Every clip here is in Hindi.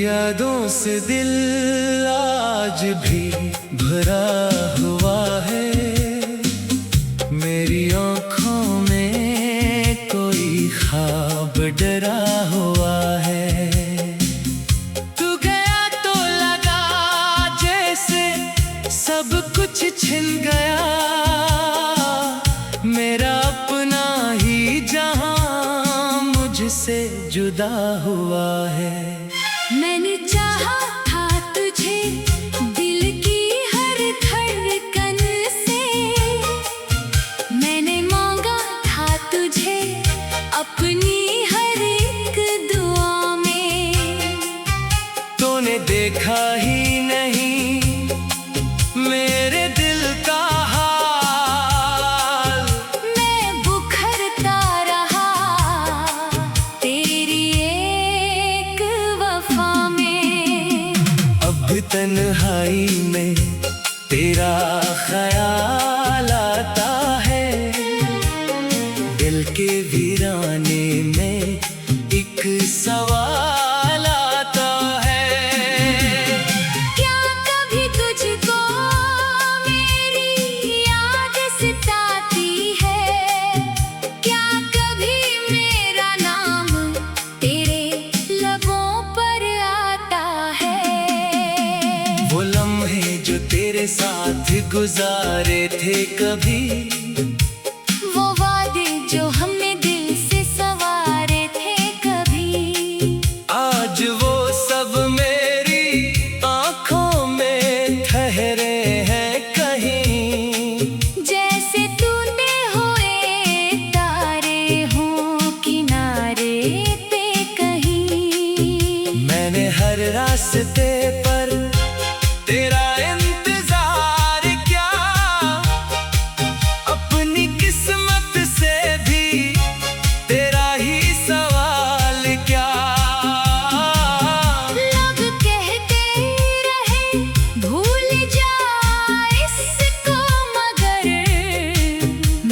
यादों से दिल आज भी भरा हुआ है। मेरी आँखों में कोई ख्वाब डरा हुआ है। तू गया तो लगा जैसे सब कुछ छिन गया। मेरा अपना ही जहां मुझसे जुदा हुआ है। मैंने चाहा था तुझे दिल की हर धड़कन से। मैंने मांगा था तुझे अपनी हर एक दुआ में। तूने देखा ही नहीं मेरे दिल का हाल। मैं बुखरता रहा तेरी एक वफा में। अब तन्हाई में तेरा ख्याल आता है। दिल के वीराने में एक सवाल आता है। क्या कभी तुझको मेरी याद सताती है? क्या कभी मेरा नाम तेरे लबों पर आता है? वो लम्हे जो तेरे साथ गुजारे थे कभी, वो वादे जो हमने दिल से सवारे थे कभी, आज वो सब मेरी आँखों में ठहरे हैं कहीं। जैसे टूटे हुए तारे हों किनारे पे कहीं। मैंने हर रास्ते पर तेरा इंतजार किया। अपनी किस्मत से भी तेरा ही सवाल क्या। लोग कहते रहे भूल जा इसको, मगर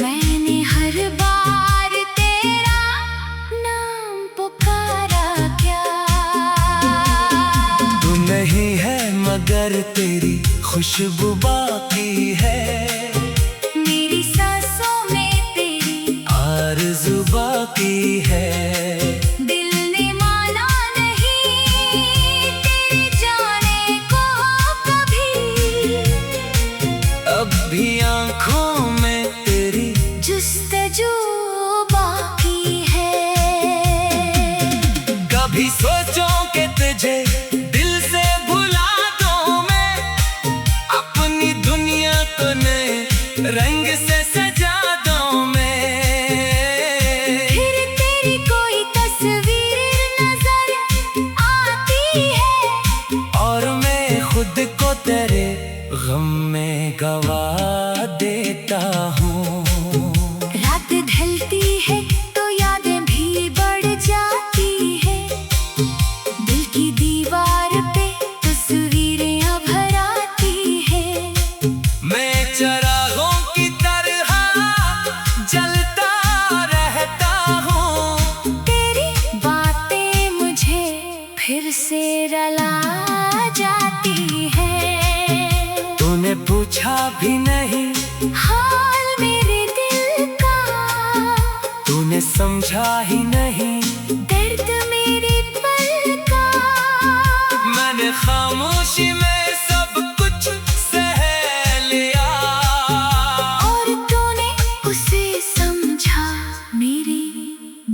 मैंने हर बार तेरा नाम पुकारा क्या। तू नहीं है मगर तेरी खुशबू बाकी है। मेरी सांसों में तेरी आरज़ू बाकी है। दिल ने माना नहीं तेरे जाने को कभी। अब भी आँखों में तेरी जुस्तजू बाकी है। कभी सोचो कि तुझे दिल से भुला दूं मैं। अपनी दुनिया को नए रंग से सजा दूं मैं। फिर तेरी कोई तस्वीर नजर आती है और मैं खुद को तेरे गम में गवा देता हूँ। रात ढलती है तो यादें भी बढ़ जाती है। दिल की दीवार पे तस्वीरें अब भर आती है। मैं चरागों की तरह जलता रहता हूँ। तेरी बातें मुझे फिर से रुला जाती है। तूने पूछा भी नहीं हाल मेरे दिल का, तूने समझा ही नहीं दर्द मेरे पल का। मैंने खामोशी में सब कुछ सह लिया। और तूने उसे समझा मेरी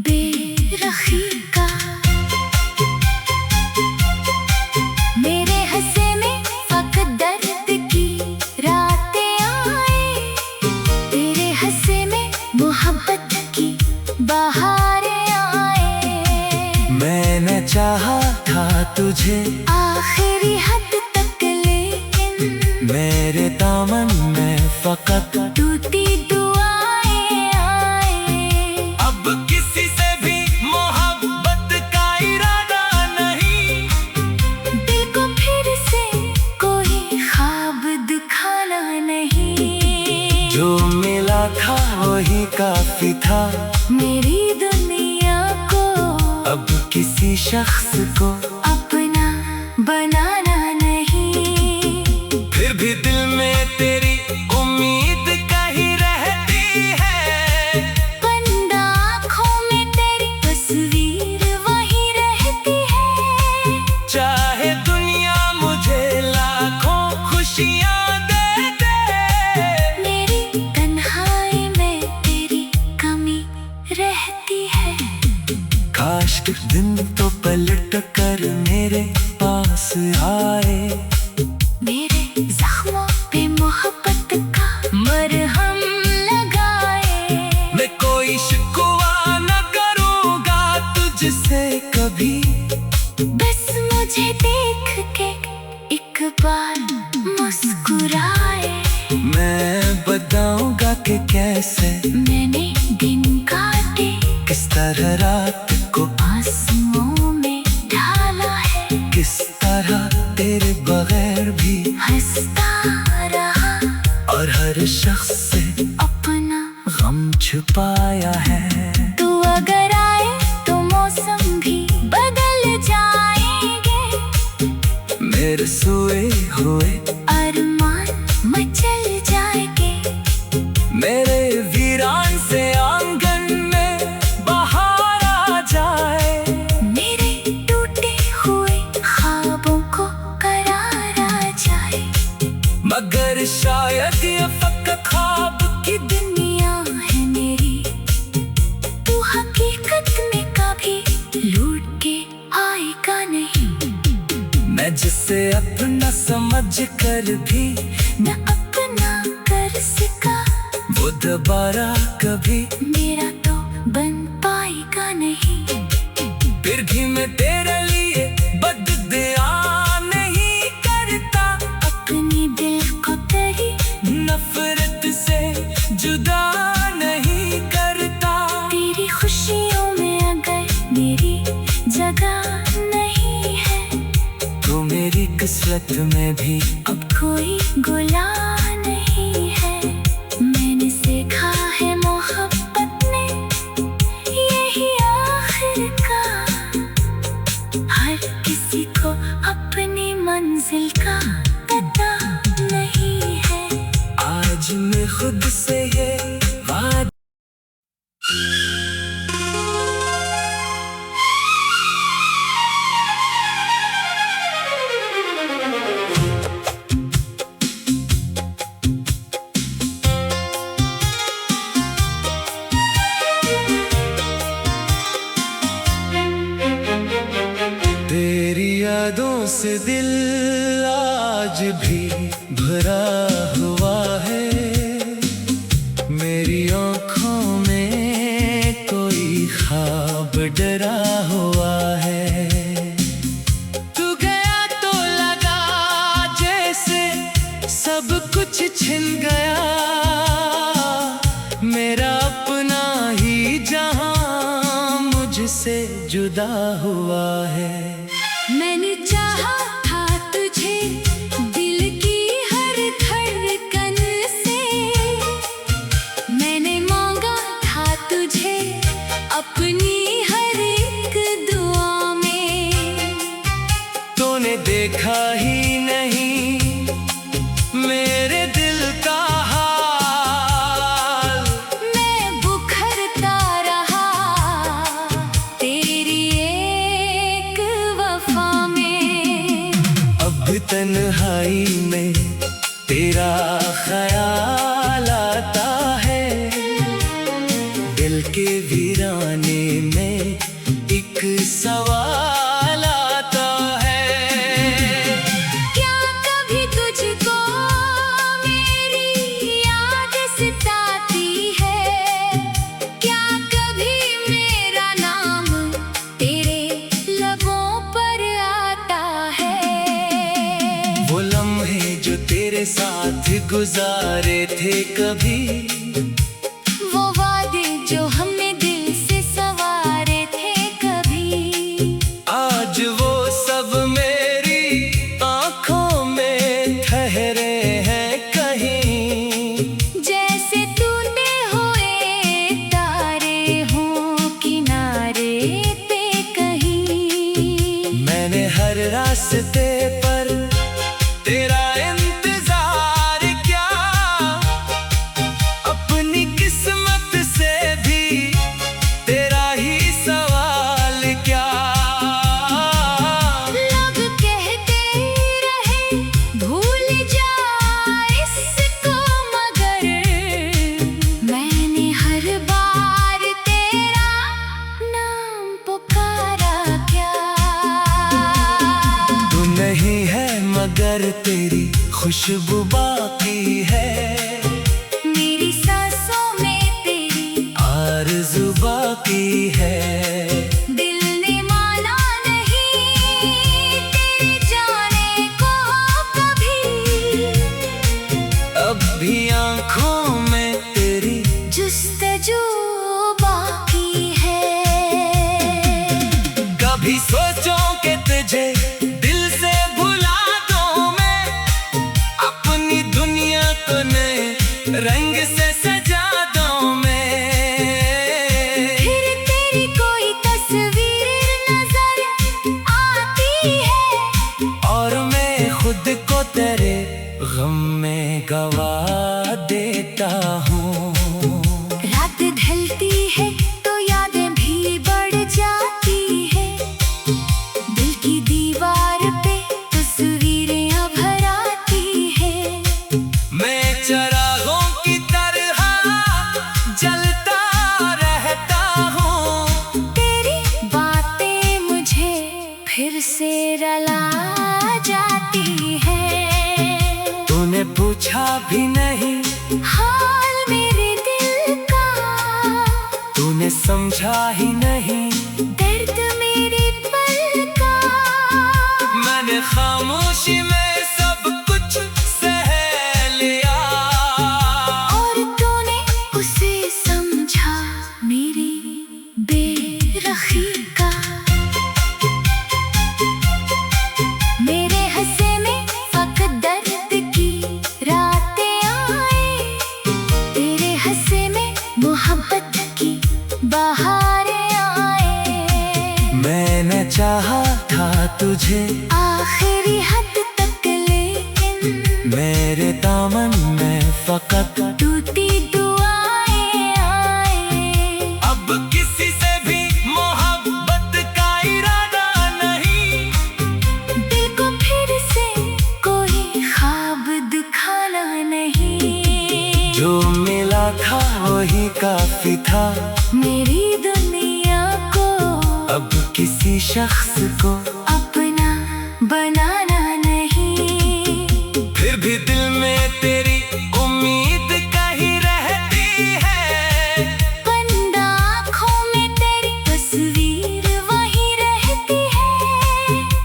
बेरखी का। मेरे हंसे में फकत दर्द की रातें आए। तेरे हंसे में मोहब्बत की बहारें आए। मैंने चाहा था तुझे आखिरी हद तक, लेकिन मेरे दामन में फकत टूटी दुआएं आए। ही काफी था मेरी दुनिया को। अब किसी शख्स को अपना बनाना नहीं। फिर भी दिल में तेरी उम्मीद कहीं रहती है। बंद आँखों में तेरी तस्वीर वहीं रहती है। चाहे दुनिया मुझे लाखों खुशियाँ दे दे, मेरी तन्हाई में तेरी कमी रहती है। काश एक दिन तो पलट कर मेरे पास आए। मेरे जख्मों पे मोहब्बत का मरहम लगाए। मैं कोई शिकवा न करूँगा तुझसे कभी। बस मुझे देख के एक बार मुस्कुराए। मैं बताऊंगा कि कैसे मैंने दिन काटे, किस तरह रात को आंसुओं में ढाला है। किस तरह तेरे बगैर भी हंसता रहा और हर शख्स से अपना गम छुपाया है। तू अगर आए तो मौसम भी बदल जाएंगे। मेरे सोए हुए अरमान मचल जाएंगे। मेरे वीरान से आंगन में बाहर आ जाए। मेरे टूटे हुए ख्वाबों को करार आ जाए। मगर शायद ये फकत ख्वाब की दुनिया है मेरी, तू हकीकत में कभी लूट के आएगा नहीं। मैं जिसे अपना समझ कर भी न अपना कर सका, वो दोबारा कभी मेरा तो बन पाएगा नहीं। फिर भी मैं तेरे लिए बददुआ नहीं करता। अपनी दिल को तेरी नफरत से जुदा नहीं करता। तेरी खुशियों में अगर मेरी जगह नहीं है, तो मेरी किस्मत में भी अब कोई गुलाह नहीं है। मैंने सीखा है मोहब्बत में यही आखिर का। हर किसी को अपनी मंजिल का पता नहीं है। आज मैं खुद से ये वादा तेरी यादों से दिल आज भी भरा हुआ है। मेरी आँखों में कोई ख्वाब डरा हुआ है। तू गया तो लगा जैसे सब कुछ छिन गया। मेरा अपना ही जहां मुझसे जुदा हुआ है। मैंने चाहा था तुझे दिल की हर धड़कन से। मैंने मांगा था तुझे अपनी हर एक दुआ में। तूने देखा ही नहीं मेरे दिल का हाल। मैं बुखरता रहा तेरी एक वफा में। अब तन्हाई में तेरा ख्याल आता है। दिल के वीराने में एक सवाल आता है। क्या कभी तुझको मेरी याद सताती है? क्या कभी मेरा नाम तेरे लबों पर आता है? वो लम्हे जो तेरे साथ गुजारे थे कभी, वो वादे जो हमने दिल से सवारे थे कभी, आज वो सब मेरी आंखों में ठहरे हैं कहीं। जैसे टूटे हुए पर तेरी खुशबू बाकी है, मेरी सांसों में तेरी आरज़ू बाकी है। दिल ने माना नहीं तेरे जाने को कभी, अब भी आँखों में तेरी जुस्तजू बाकी है। कभी सोचो कि तुझे दिल से भुला दूं मैं, अपनी दुनिया को नए रंग से सजा दूं मैं। फिर तेरी कोई तस्वीर नजर आती है, और मैं खुद को तेरे गम में गवा देता हूँ। रात ढलती है तो यादें भी बढ़ जाती है, दिल की दीवार पे तस्वीरें अब भर आती है। मैं चिरागों की तरह जलता रहता हूँ, तेरी बातें मुझे फिर से रुला जाती है। तूने पूछा भी नहीं हाल मेरे दिल का, तूने समझा ही नहीं दर्द मेरे पल का। मैंने खामोशी में सब कुछ सह लिया, और तूने उसे समझा मेरी बेरखी का। मेरे हंसे में फकत दर्द की रातें आए, तेरे हंसे में मोहब्बत की बहारें आए। मैंने चाहा था तुझे आखिरी हद तक लेकिन मेरे दामन में फकत टूटी दुआएं आए। अब किसी से भी मोहब्बत का इरादा नहीं, दिल को फिर से कोई ख्वाब दिखाना नहीं। जो मिला था वही काफी था, मेरी दुनिया को अब किसी शख्स को अपना बनाना नहीं। फिर भी दिल में तेरी उम्मीद कहीं रहती है, बंद आँखों में तेरी तस्वीर वहीं रहती है।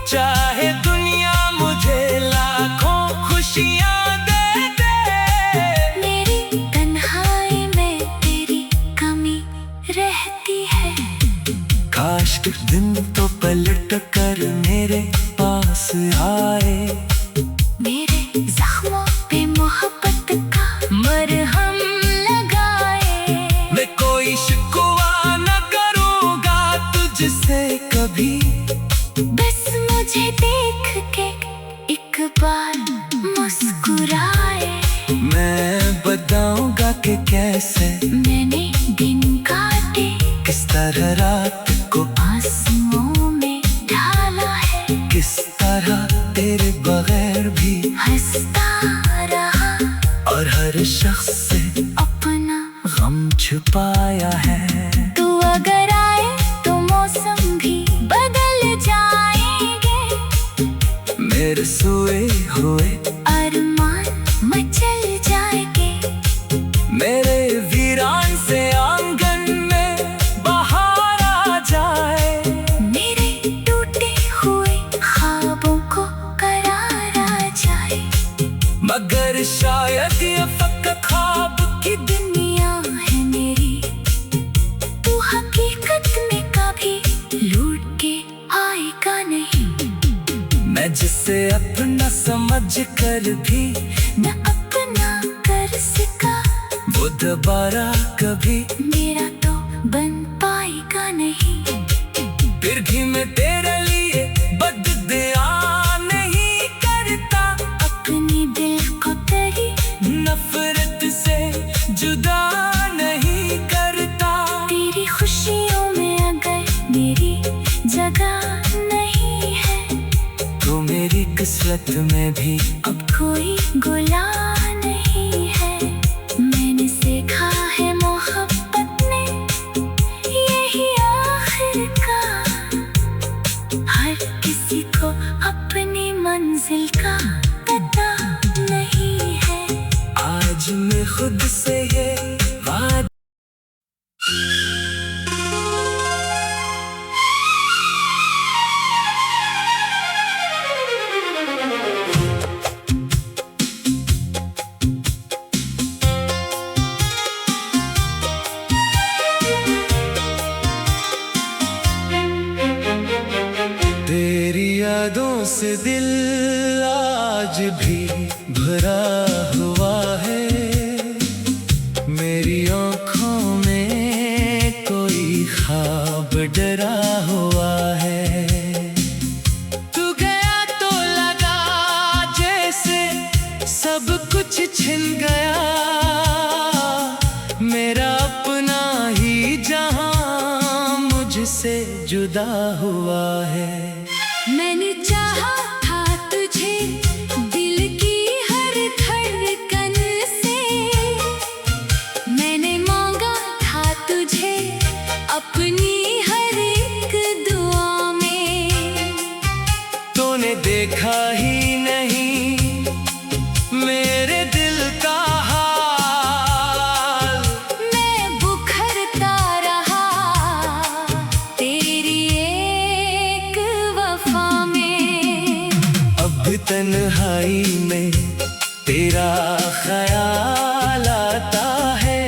चाहे दुनिया मुझे लाखों खुशियाँ दे दे, मेरी तन्हाई में तेरी कमी रहती है। काश कुछ दिन तो पलट कर मेरे पास आए, मेरे जख्मों पे मोहब्बत का मरहम लगाए। मैं कोई शिकवा न करूँगा तुझसे कभी, बस मुझे देख के एक बार मुस्कुराए। मैं बताऊंगा कि कैसे मैंने दिन काटे, किस तरह रात को आंसुओं में ढाला है, किस तरह तेरे बगैर भी हंसता रहा और हर शख्स से अपना गम छुपाया है। तू अगर आए तो मौसम भी बदल जाएंगे, मेरे सोए हुए अरमान मचल जाएंगे। मेरे वीरान से आंगन में बहार आ जाए, मेरे टूटे हुए ख्वाबों को करार आ जाए। मगर शायद ये फकत ख्वाब की दुनिया है मेरी, तू हकीकत में कभी लूट के आएगा नहीं। मैं जिसे अपना समझ कर भी न अपना कर सका, वो दोबारा कभी मेरा तो बन पाएगा नहीं। फिर भी मैं तेरे लिए बददुआ नहीं करता, अपनी दिल को तेरी नफरत से जुदा नहीं करता। तेरी खुशियों में अगर मेरी जगह नहीं है, तो मेरी किस्मत में भी अब कोई गुलाह नहीं है। मैंने सीखा है मोहब्बत में यही आखिर का, हर किसी को अपनी मंजिल का दिल आज भी भरा हुआ है, मेरी आँखों में कोई ख्वाब डरा हुआ है। तू गया तो लगा जैसे सब कुछ छिन गया, मेरा अपना ही जहां मुझसे जुदा हुआ है। मैंने चाहा था तुझे दिल की हर धड़कन से, मैंने मांगा था तुझे अपनी हर एक दुआ में। तूने देखा ही नहीं मेरे दिल का हाल, मैं बुखरता रहा तेरी एक वफा में। अब तन्हाई में तेरा ख्याल आता है,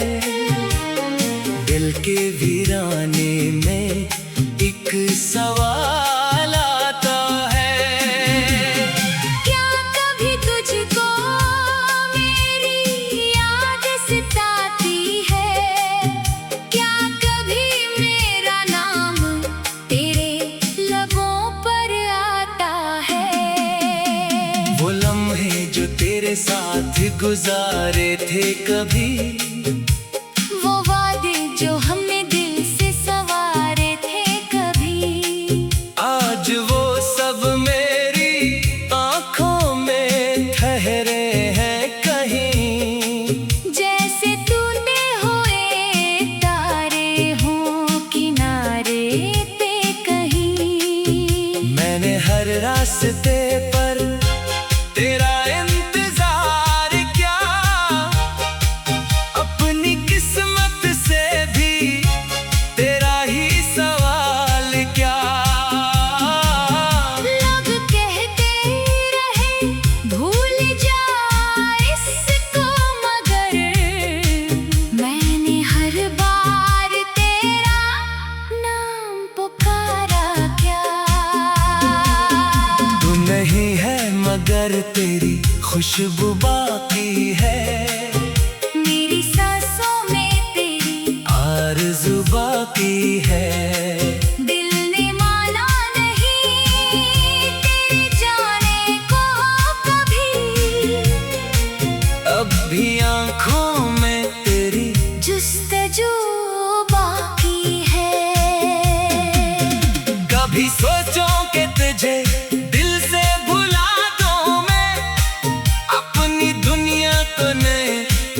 दिल के वीराने में एक सवाल आता है। क्या कभी तुझको मेरी याद सताती है? क्या कभी मेरा नाम तेरे लबों पर आता है? वो लम्हे जो तेरे साथ गुजारे थे कभी, वो वादे जो हमने दिल से सवारे थे कभी, आज वो सब मेरी आँखों में ठहरे हैं कहीं। जैसे टूटे हुए तारे हों किनारे पे कहीं। मैंने हर रास्ते पर तेरा इंतजार किया, अपनी किस्मत से भी तेरा ही सवाल क्या। लोग कहते रहे भूल जा इसको, मगर मैंने हर बार तेरा नाम पुकारा क्या। तू नहीं है मगर तेरी खुशबू बाकी है, मेरी सांसों में तेरी आरज़ू बाकी है। दिल ने माना नहीं तेरे जाने को कभी, अब भी आँखों में तेरी जुस्तजू बाकी है। कभी सोचो कि तुझे दिल से भुला दूं मैं, अपनी दुनिया को नए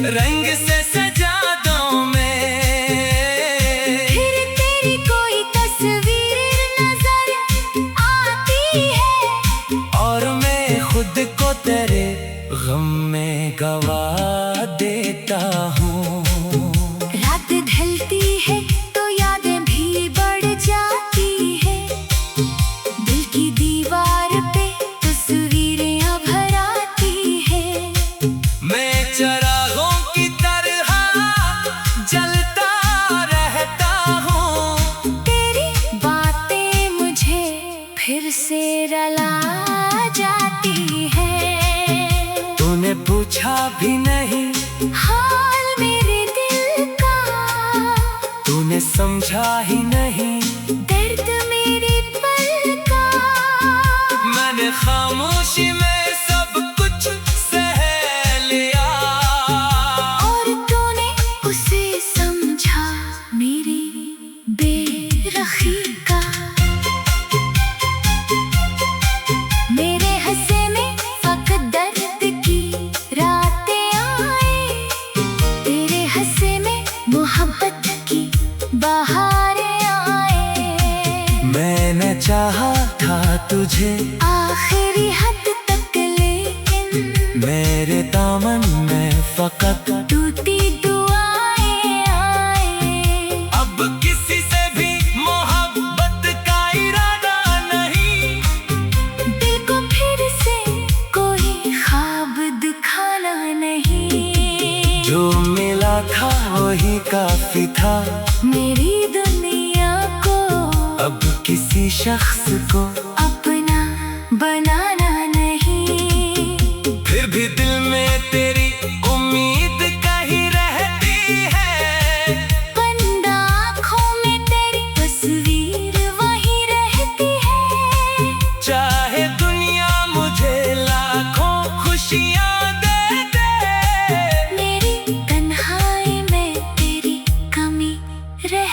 रंग से सजा दूं मैं। फिर तेरी कोई तस्वीर नजर आती है, और मैं खुद को तेरे गम में गवा देता हूँ। रात ढलती है तो यादें भी बढ़ जाती है, दिल की दीवार पे तस्वीरें अब भर आती है। मैं चरागों की तरह जलता रहता हूँ, तेरी बातें मुझे फिर से रुला जाती है। तूने पूछा भी नहीं हाल मेरे दिल का, तूने समझा ही नहीं दर्द मेरे पल का। मैंने खामोशी में सब कुछ सह लिया, और तूने उसे समझा मेरी बेरखी का। मेरे हंसे में फकत दर्द की रातें आए, तेरे हंसे में मोहब्बत की बहारें आए। मैंने चाहा था तुझे आखिरी हद तक, लेकिन मेरे दामन में फकत टूटी दुआएं आए। अब किसी से भी मोहब्बत का इरादा नहीं, दिल को फिर से कोई ख्वाब दिखाना नहीं। जो मिला था वही काफी था, मेरी दुनिया को अब किसी शख्स को अपना बना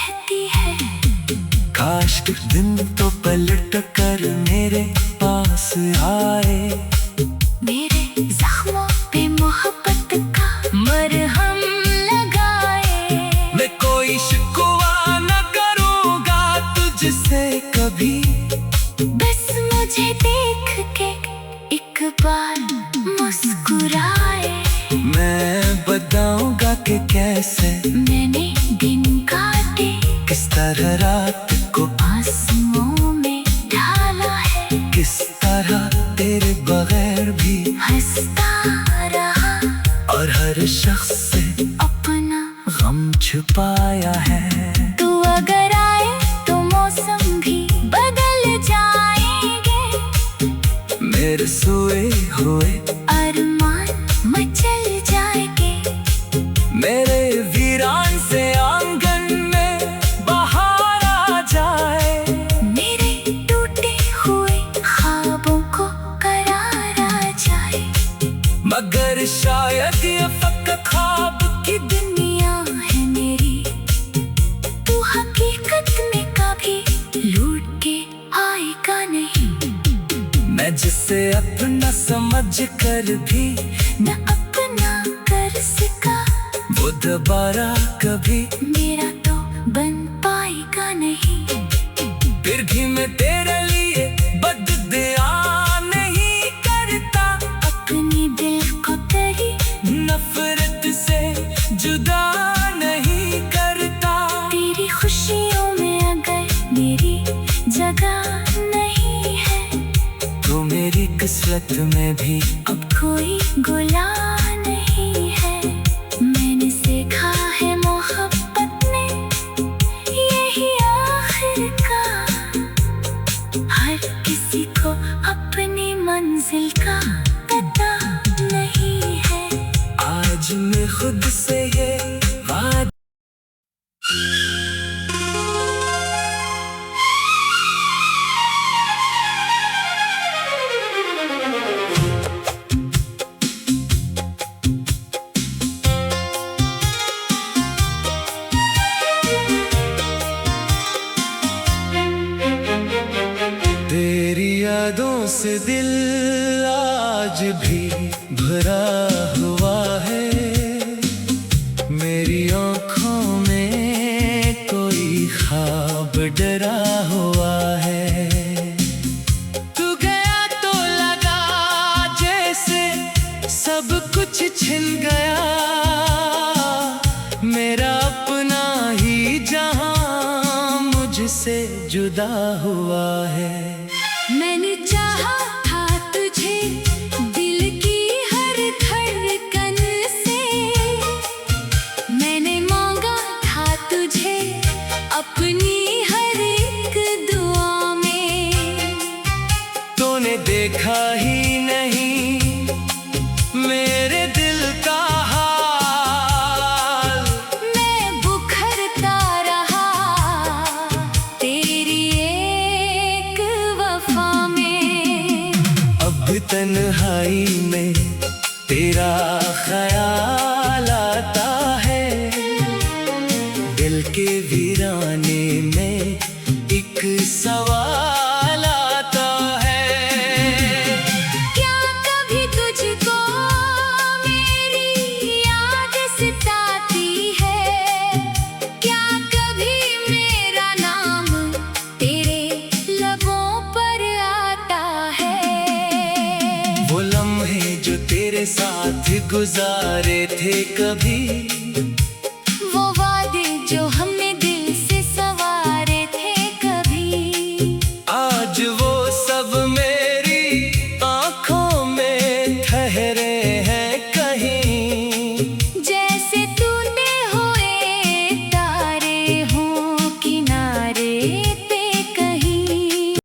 कहती है। काश कुछ दिन तो पलट कर मेरे पास आए, मेरे जख्मों पे मोहब्बत का मरहम लगाए। मैं कोई शिकवा न करूँगा तुझसे कभी, बस मुझे देख के एक बार मुस्कुराए। मैं बताऊंगा कि कैसे मैंने दिन काटे, किस तरह रात को आंसुओं में ढाला है। किस तरह तेरे बगैर भी हंसता रहा और हर शख्स से अपना गम छुपाया है। तू अगर आए तो मौसम भी बदल जाएंगे, मेरे सोए हुए अरमान मचल जाएंगे। मेरे वीरान से आंगन में बाहर आ जाए, मेरे टूटे हुए ख्वाबों को करार आ जाए। मगर शायद ये फकत ख्वाब की दुनिया है मेरी, तू हकीकत में कभी लूट के आएगा नहीं। मैं जिसे अपना समझ कर भी न अपना कर सका, वो दोबारा कभी मेरा तो बन पाएगा नहीं। फिर भी मैं तेरे लिए बददुआ नहीं करता, अपने दिल को तेरी नफरत से जुदा नहीं करता। तेरी खुशियों में अगर मेरी जगह नहीं है, तो मेरी किस्मत में भी अब कोई गुलाह नहीं है। मैंने सीखा है मोहब्बत में यही आखिर का, हर किसी को अपनी मंजिल का पता नहीं है। आज मैं खुद से ये वादा तेरी यादों से दिल आज भी भरा हुआ है। मेरी आँखों में कोई ख्वाब डरा हुआ है। तू गया तो लगा जैसे सब कुछ छिन गया, मेरा अपना ही जहां मुझसे जुदा हुआ है। मैंने चाहा था तुझे दिल की हर धड़कन से, मैंने मांगा था तुझे अपनी हर एक दुआ में। तूने देखा ही नहीं मेरे दिल का हाल, मैं बुखरता रहा तेरी एक वफा में। अब तन्हाई में तेरा ख्याल आता है, दिल के वीराने में एक सवाल आता है। क्या कभी तुझको मेरी याद सताती है? क्या कभी मेरा नाम तेरे लबों पर आता है? वो लम्हे जो तेरे साथ गुजारे थे कभी